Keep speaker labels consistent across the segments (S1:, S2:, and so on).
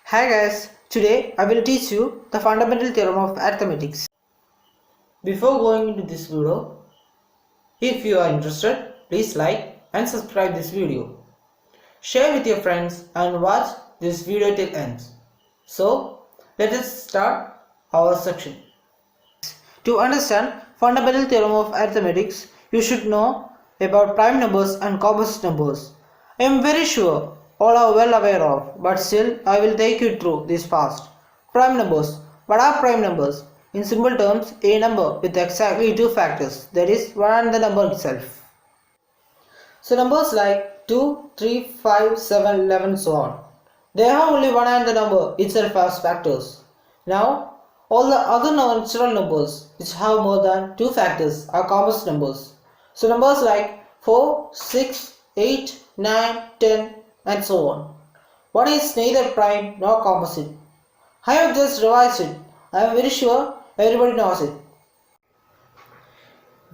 S1: Hi guys, today I will teach you the fundamental theorem of arithmetic. Before going into this video, if you are interested, please like and subscribe this video. Share with your friends and watch this video till end. So, let us start our section. To understand fundamental theorem of arithmetic, you should know about prime numbers and complex numbers. I am very sure all are well aware of, but still I will take you through this fast. Prime numbers. What are prime numbers? In simple terms, a number with exactly two factors, that is, one and the number itself. So numbers like 2, 3, 5, 7, 11, so on. They have only one and the number itself as factors. Now, all the other natural numbers which have more than two factors are complex numbers. So numbers like 4, 6, 8, 9, 10 and so on. One is neither prime nor composite. I have just revised it. I am very sure everybody knows it.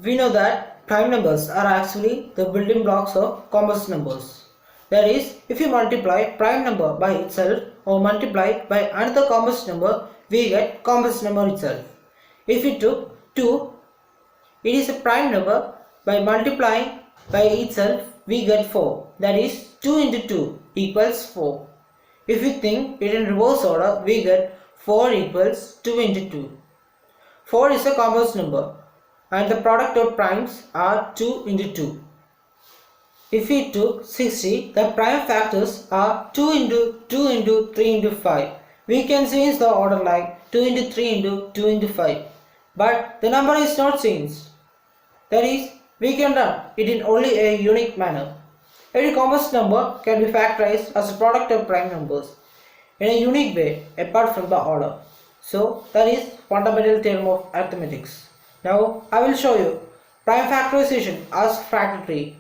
S1: We know that prime numbers are actually the building blocks of complex numbers. That is, if you multiply prime number by itself or multiply by another complex number, we get complex number itself. If we took 2, it is a prime number. By multiplying by itself, we get 4. That is, 2 into 2 equals 4. If we think it in reverse order, we get 4 equals 2 into 2. 4 is a complex number and the product of primes are 2 into 2. If we took 60, the prime factors are 2 into 2 into 3 into 5. We can change the order like 2 into 3 into 2 into 5. But the number is not changed. That is, we can run it in only a unique manner. Every complex number can be factorized as a product of prime numbers in a unique way apart from the order. So that is fundamental theorem of arithmetic. Now I will show you prime factorization as factor tree.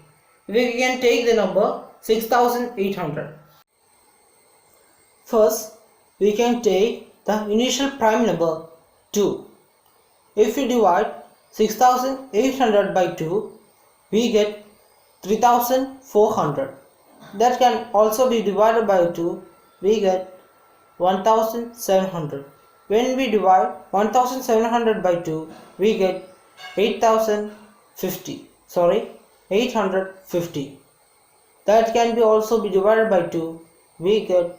S1: We can take the number 6800. First, we can take the initial prime number 2. If we divide 6800 by 2, we get 3400. That can also be divided by 2, we get 1700. When we divide 1700 by 2, we get 850. That can be also be divided by 2, we get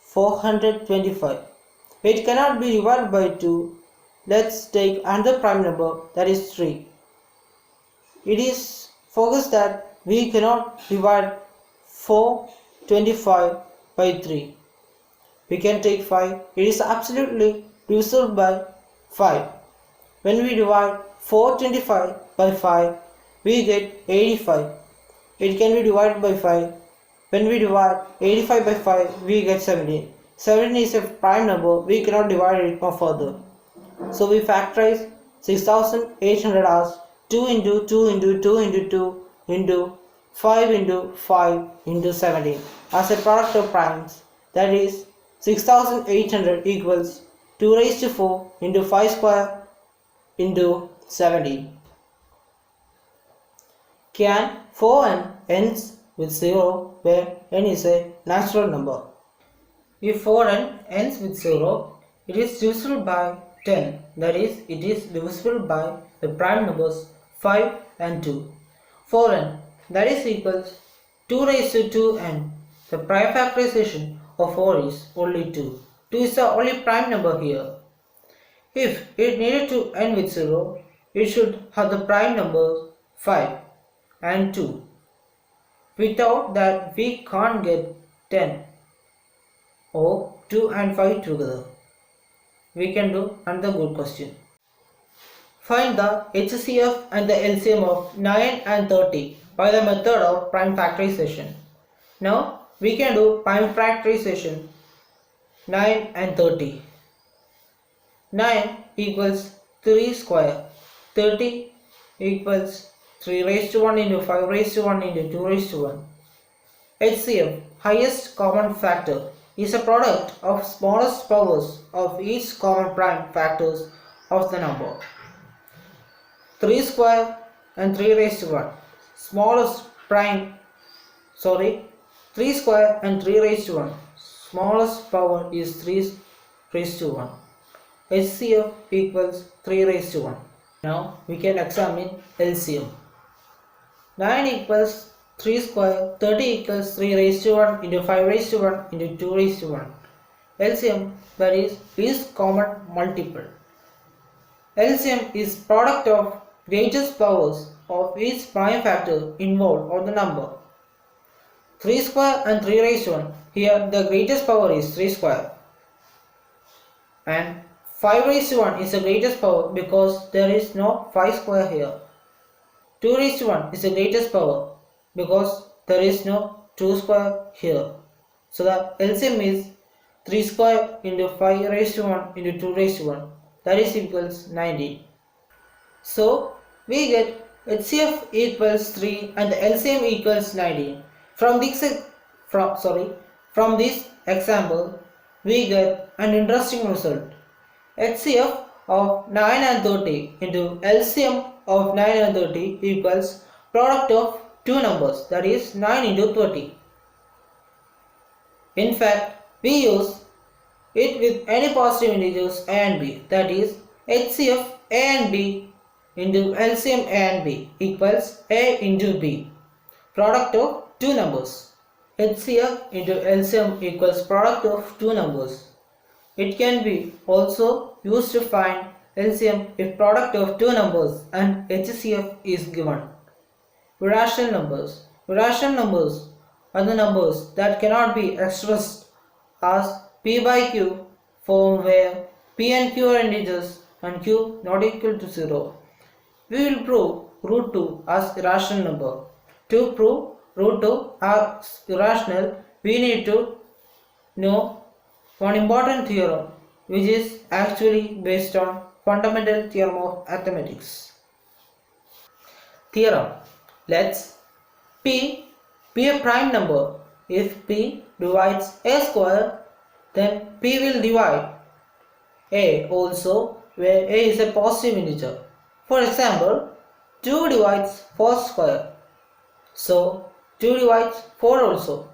S1: 425. It cannot be divided by 2. Let's take another prime number, that is 3. It is focused that we cannot divide 425 by 3. We can take 5. It is absolutely divisible by 5. When we divide 425 by 5, we get 85. It can be divided by 5. When we divide 85 by 5, we get 17. 17 is a prime number. We cannot divide it more further. So we factorize 6800 as 2 into 2 into 2 into 2 into 5 into 5 into 17 as a product of primes. That is, 6800 equals 2 raised to 4 into 5 square into 17. Can 4n ends with 0 where n is a natural number? If 4n ends with 0, it is divisible by 10. That is, it is divisible by the prime numbers 5 and 2. 4n, that is equals 2 raised to 2n. The prime factorization of 4 is only 2. 2 is the only prime number here. If it needed to end with 0, it should have the prime numbers 5 and 2. Without that, we can't get 10 or 2 and 5 together. We can do another good question. Find the HCF and the LCM of 9 and 30 by the method of prime factorization. Now we can do prime factorization 9 and 30. 9 equals 3 square. 30 equals 3 raised to 1 into 5 raised to 1 into 2 raised to 1. HCF, highest common factor, is a product of smallest powers of each common prime factors of the number. 3 square and 3 raised to 1. Smallest prime, 3 square and 3 raised to 1. smallest power is 3 raised to 1. HCF equals 3 raised to 1. Now we can examine LCM. 9 equals 3 square, 30 equals 3 raised to 1 into 5 raised to 1 into 2 raised to 1. LCM, that is least common multiple. LCM is product of greatest powers of each prime factor involved on the number. 3 square and 3 raised to 1. Here the greatest power is 3 square. And 5 raised to 1 is the greatest power because there is no 5 square here. 2 raised to 1 is the greatest power because there is no 2 square here. So the LCM is 3 square into 5 raised to 1 into 2 raised to 1. That is equals 19. So we get HCF equals 3 and the LCM equals 19. From this example, we get an interesting result. HCF of 9 and 30 into LCM of 9 and 30 equals product of two numbers, that is 9 into 30. In fact, we use it with any positive integers a and b, that is HCF a and b into LCM a and b equals a into b, product of two numbers. HCF into LCM equals product of two numbers. It can be also used to find LCM if product of two numbers and HCF is given. Irrational numbers. Irrational numbers are the numbers that cannot be expressed as p by q form where p and q are integers and q not equal to 0. We will prove root 2 as irrational number. To prove root 2 as irrational, we need to know one important theorem which is actually based on fundamental theorem of arithmetic. Theorem. Let's p be a prime number. If p divides a square, then p will divide a also where a is a positive integer. For example, 2 divides 4 square. So 2 divides 4 also.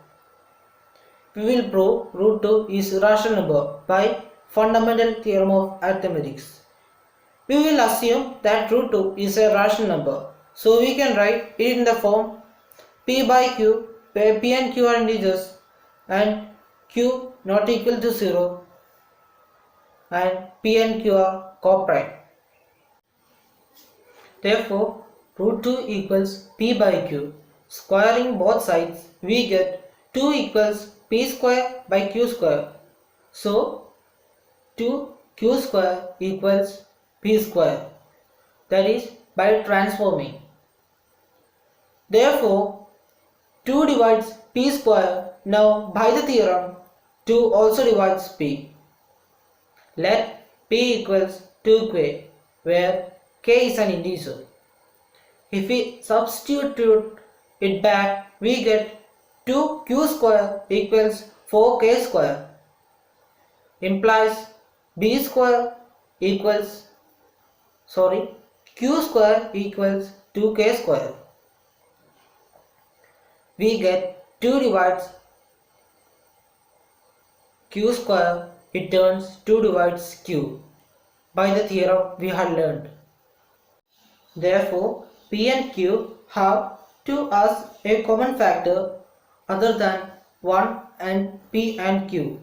S1: We will prove root 2 is irrational number by fundamental theorem of arithmetic. We will assume that root 2 is a rational number. So we can write it in the form p by q where p and q are integers and q not equal to 0 and p and q are coprime. Therefore, root 2 equals p by q. Squaring both sides, we get 2 equals p square by q square. So 2q square equals p square, that is by transforming. Therefore 2 divides p square. Now by the theorem 2 also divides p. Let p equals 2k where k is an integer. If we substitute it back, we get 2q square equals 4k square, implies b square equals q square equals 2k square. We get 2 divides q square, it turns 2 divides q by the theorem we had learned. Therefore, p and q have 2 as a common factor other than 1 and p and q.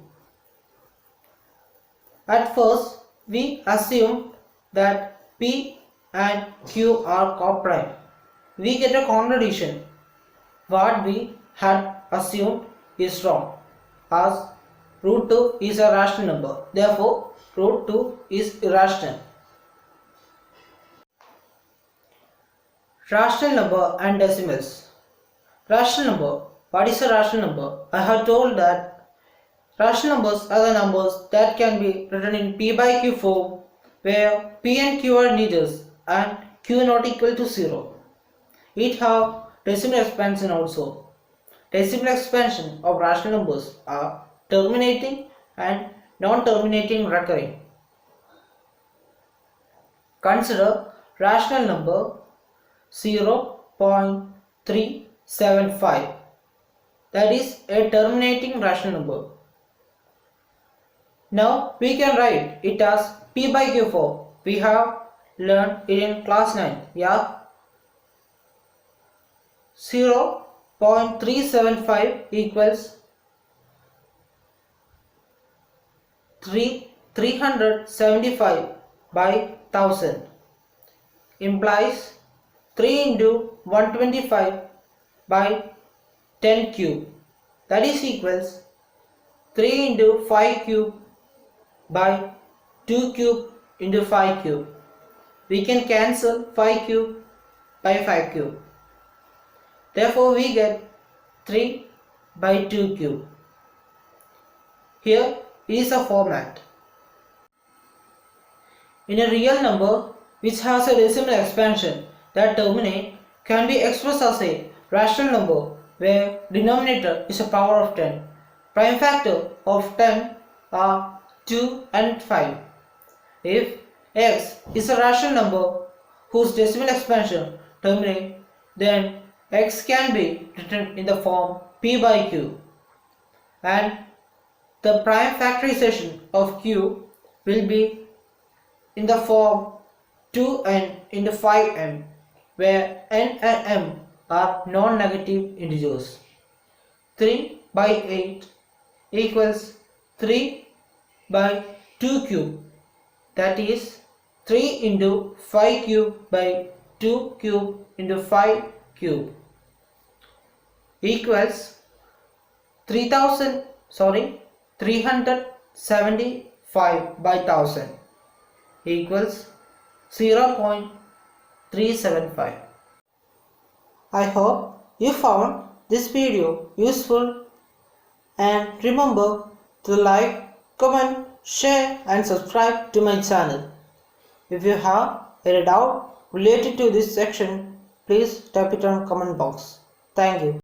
S1: At first, we assume that p and q are coprime. We get a contradiction. What we had assumed is wrong, as root 2 is a rational number. Therefore, root 2 is irrational. Rational number and decimals. Rational number. What is a rational number? I have told that rational numbers are the numbers that can be written in p by q form where p and q are integers and q not equal to 0. It have decimal expansion also. Decimal expansion of rational numbers are terminating and non-terminating recurring. Consider rational number 0.375. That is a terminating rational number. Now we can write it as P by Q form. We have learned it in class 9. Yeah. 0.375 equals 375 by 1000 implies 3 into 125 by 10 cube, that is equals 3 into 5 cube by 2 cube into 5 cube. We can cancel 5 cube by 5 cube. Therefore we get 3 by 2 cube. Here is a format. In a real number which has a decimal expansion that terminate can be expressed as a rational number where denominator is a power of 10. Prime factor of 10 are 2 and 5. If x is a rational number whose decimal expansion terminate, then x can be written in the form p by q, and the prime factorization of q will be in the form 2n into 5m, where n and m are non-negative integers. 3 by 8 equals 3 by 2 cube, that is 3 into 5 cube by 2 cube into 5 cube equals 375 by 1000 equals 0.375. I hope you found this video useful, and remember to like, comment, share and subscribe to my channel. If you have any doubt related to this section, please type it on comment box. Thank you.